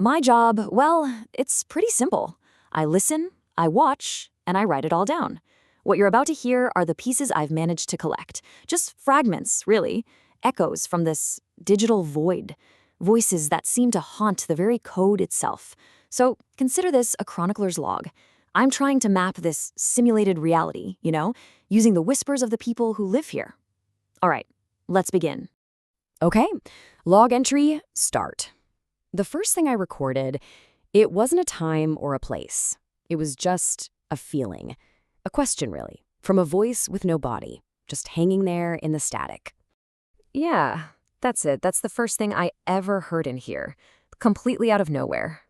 My job, well, it's pretty simple. I listen, I watch, and I write it all down. What you're about to hear are the pieces I've managed to collect. Just fragments, really. Echoes from this digital void. Voices that seem to haunt the very code itself. So consider this a chronicler's log. I'm trying to map this simulated reality, using the whispers of the people who live here. All right, let's begin. Okay, log entry, start. The first thing I recorded, it wasn't a time or a place. It was just a feeling. A question, really, from a voice with no body, just hanging there in the static. Yeah, that's it. That's the first thing I ever heard in here, completely out of nowhere.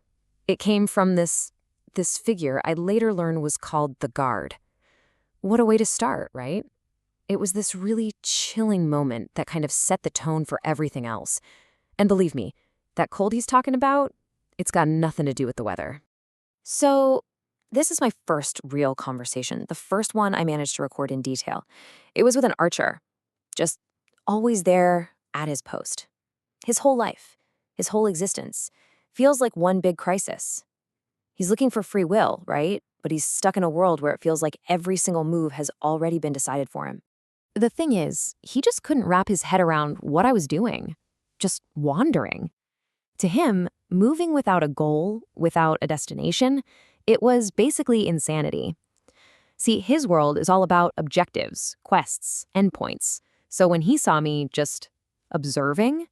It came from this figure I later learned was called the guard. What a way to start, right? It was this really chilling moment that kind of set the tone for everything else. And believe me, that cold he's talking about, it's got nothing to do with the weather. So, this is my first real conversation, the first one I managed to record in detail. It was with an archer, just always there at his post. His whole life, his whole existence, feels like one big crisis. He's looking for free will, right? But he's stuck in a world where it feels like every single move has already been decided for him. The thing is, he just couldn't wrap his head around what I was doing. Just wandering. To him, moving without a goal, without a destination, it was basically insanity. See, his world is all about objectives, quests, endpoints. So when he saw me just observing,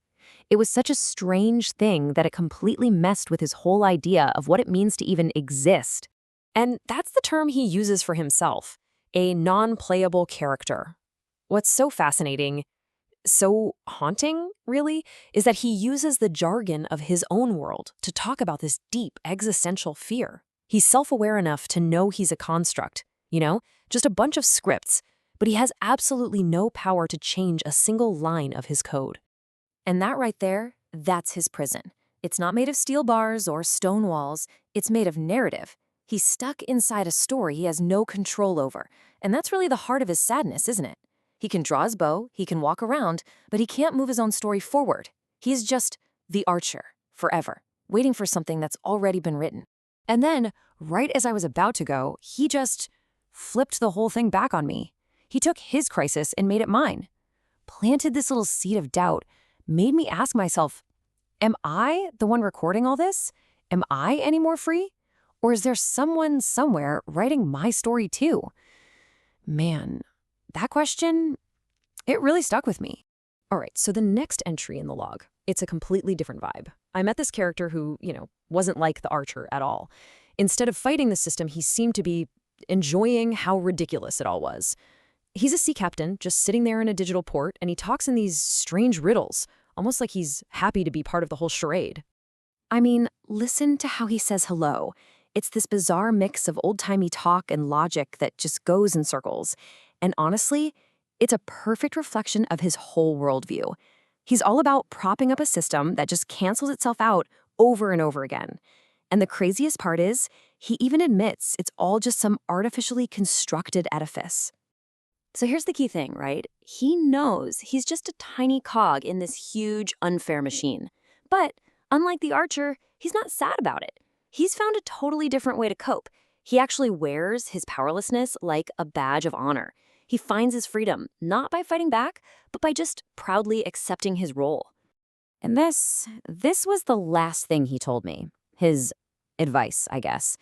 it was such a strange thing that it completely messed with his whole idea of what it means to even exist. And that's the term he uses for himself, a non-playable character. What's so fascinating, so haunting, really, is that he uses the jargon of his own world to talk about this deep existential fear. He's self-aware enough to know he's a construct, just a bunch of scripts, but he has absolutely no power to change a single line of his code. And that right there, that's his prison. It's not made of steel bars or stone walls, it's made of narrative. He's stuck inside a story he has no control over, and that's really the heart of his sadness, isn't it? He can draw his bow, he can walk around, but he can't move his own story forward. He's just the archer, forever, waiting for something that's already been written. And then, right as I was about to go, he just flipped the whole thing back on me. He took his crisis and made it mine. Planted this little seed of doubt, made me ask myself, am I the one recording all this? Am I any more free? Or is there someone somewhere writing my story too? Man, that question, it really stuck with me. All right, so the next entry in the log, it's a completely different vibe. I met this character who, wasn't like the archer at all. Instead of fighting the system, he seemed to be enjoying how ridiculous it all was. He's a sea captain, just sitting there in a digital port, and he talks in these strange riddles, almost like he's happy to be part of the whole charade. I mean, listen to how he says hello. It's this bizarre mix of old-timey talk and logic that just goes in circles. And honestly, it's a perfect reflection of his whole worldview. He's all about propping up a system that just cancels itself out over and over again. And the craziest part is, he even admits it's all just some artificially constructed edifice. So here's the key thing, right? He knows he's just a tiny cog in this huge, unfair machine. But unlike the archer, he's not sad about it. He's found a totally different way to cope. He actually wears his powerlessness like a badge of honor. He finds his freedom, not by fighting back, but by just proudly accepting his role. And this was the last thing he told me. His advice, I guess.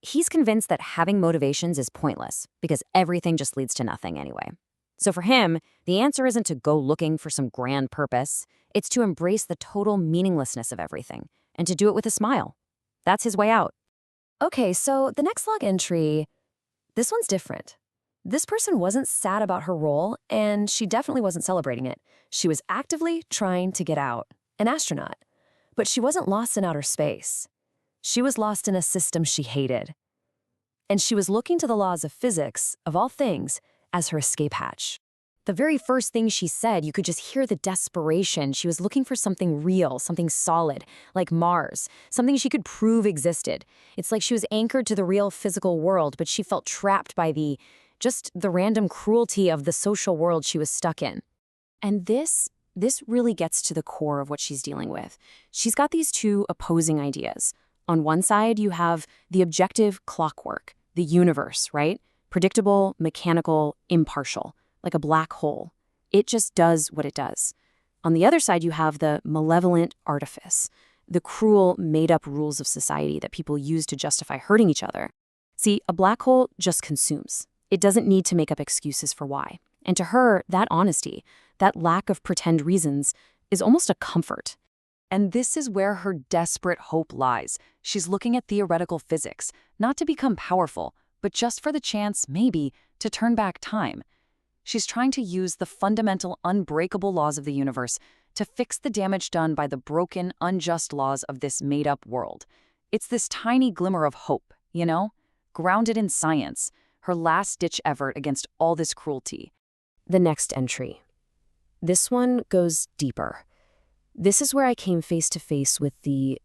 He's convinced that having motivations is pointless because everything just leads to nothing anyway. So for him, the answer isn't to go looking for some grand purpose. It's to embrace the total meaninglessness of everything and to do it with a smile. That's his way out. Okay, so the next log entry, this one's different. This person wasn't sad about her role, and she definitely wasn't celebrating it. She was actively trying to get out, an astronaut. But she wasn't lost in outer space. She was lost in a system she hated. And she was looking to the laws of physics, of all things, as her escape hatch. The very first thing she said, you could just hear the desperation. She was looking for something real, something solid, like Mars, something she could prove existed. It's like she was anchored to the real physical world, but she felt trapped by just the random cruelty of the social world she was stuck in. And this this really gets to the core of what she's dealing with. She's got these two opposing ideas. On one side, you have the objective clockwork, the universe, right? Predictable, mechanical, impartial, like a black hole. It just does what it does. On the other side, you have the malevolent artifice, the cruel, made-up rules of society that people use to justify hurting each other. See, a black hole just consumes. It doesn't need to make up excuses for why. And to her, that honesty, that lack of pretend reasons, is almost a comfort. And this is where her desperate hope lies. She's looking at theoretical physics, not to become powerful, but just for the chance, maybe, to turn back time. She's trying to use the fundamental, unbreakable laws of the universe to fix the damage done by the broken, unjust laws of this made-up world. It's this tiny glimmer of hope, you know? Grounded in science, her last-ditch effort against all this cruelty. The next entry. This one goes deeper. This is where I came face to face with the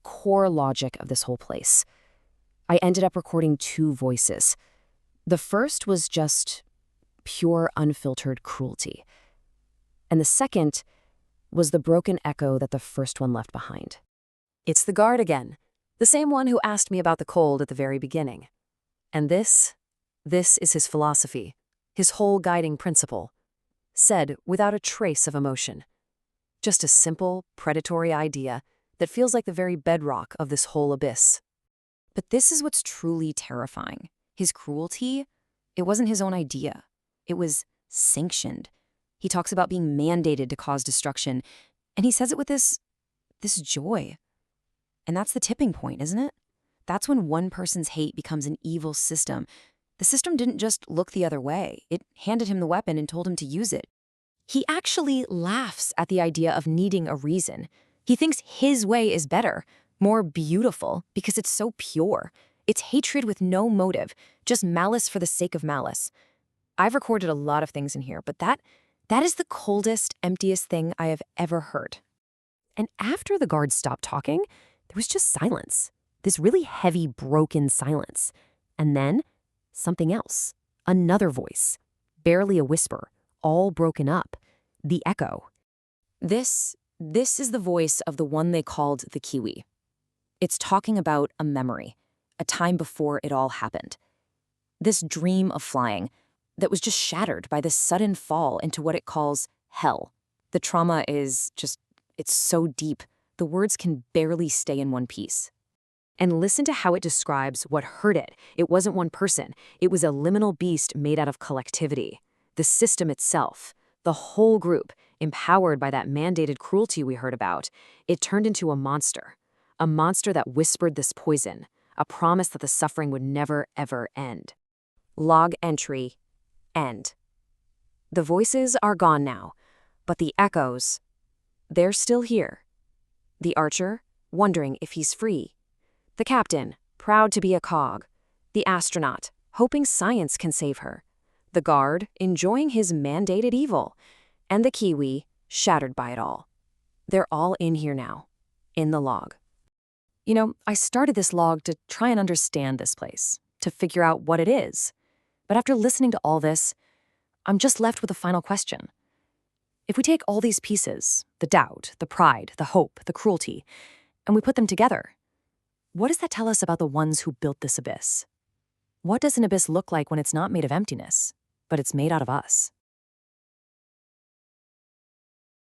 core logic of this whole place. I ended up recording two voices. The first was just pure, unfiltered cruelty. And the second was the broken echo that the first one left behind. It's the guard again, the same one who asked me about the cold at the very beginning. And this is his philosophy, his whole guiding principle, said without a trace of emotion. Just a simple, predatory idea that feels like the very bedrock of this whole abyss. But this is what's truly terrifying. His cruelty, it wasn't his own idea. It was sanctioned. He talks about being mandated to cause destruction, and he says it with this joy. And that's the tipping point, isn't it? That's when one person's hate becomes an evil system. The system didn't just look the other way. It handed him the weapon and told him to use it. He actually laughs at the idea of needing a reason. He thinks his way is better, more beautiful, because it's so pure. It's hatred with no motive, just malice for the sake of malice. I've recorded a lot of things in here, but that is the coldest, emptiest thing I have ever heard. And after the guards stopped talking, there was just silence. This really heavy, broken silence. And then something else. Another voice. Barely a whisper. All broken up. The echo. This is the voice of the one they called the Kiwi. It's talking about a memory, a time before it all happened. This dream of flying that was just shattered by this sudden fall into what it calls hell. The trauma is just, it's so deep, the words can barely stay in one piece. And listen to how it describes what hurt it. It wasn't one person. It was a liminal beast made out of collectivity. The system itself, the whole group, empowered by that mandated cruelty we heard about, it turned into a monster that whispered this poison, a promise that the suffering would never, ever end. Log entry, end. The voices are gone now, but the echoes, they're still here. The archer, wondering if he's free. The captain, proud to be a cog. The astronaut, hoping science can save her. The guard, enjoying his mandated evil. And the Kiwi, shattered by it all. They're all in here now, in the log. You know, I started this log to try and understand this place, to figure out what it is. But after listening to all this, I'm just left with a final question. If we take all these pieces, the doubt, the pride, the hope, the cruelty, and we put them together, what does that tell us about the ones who built this abyss? What does an abyss look like when it's not made of emptiness, but it's made out of us?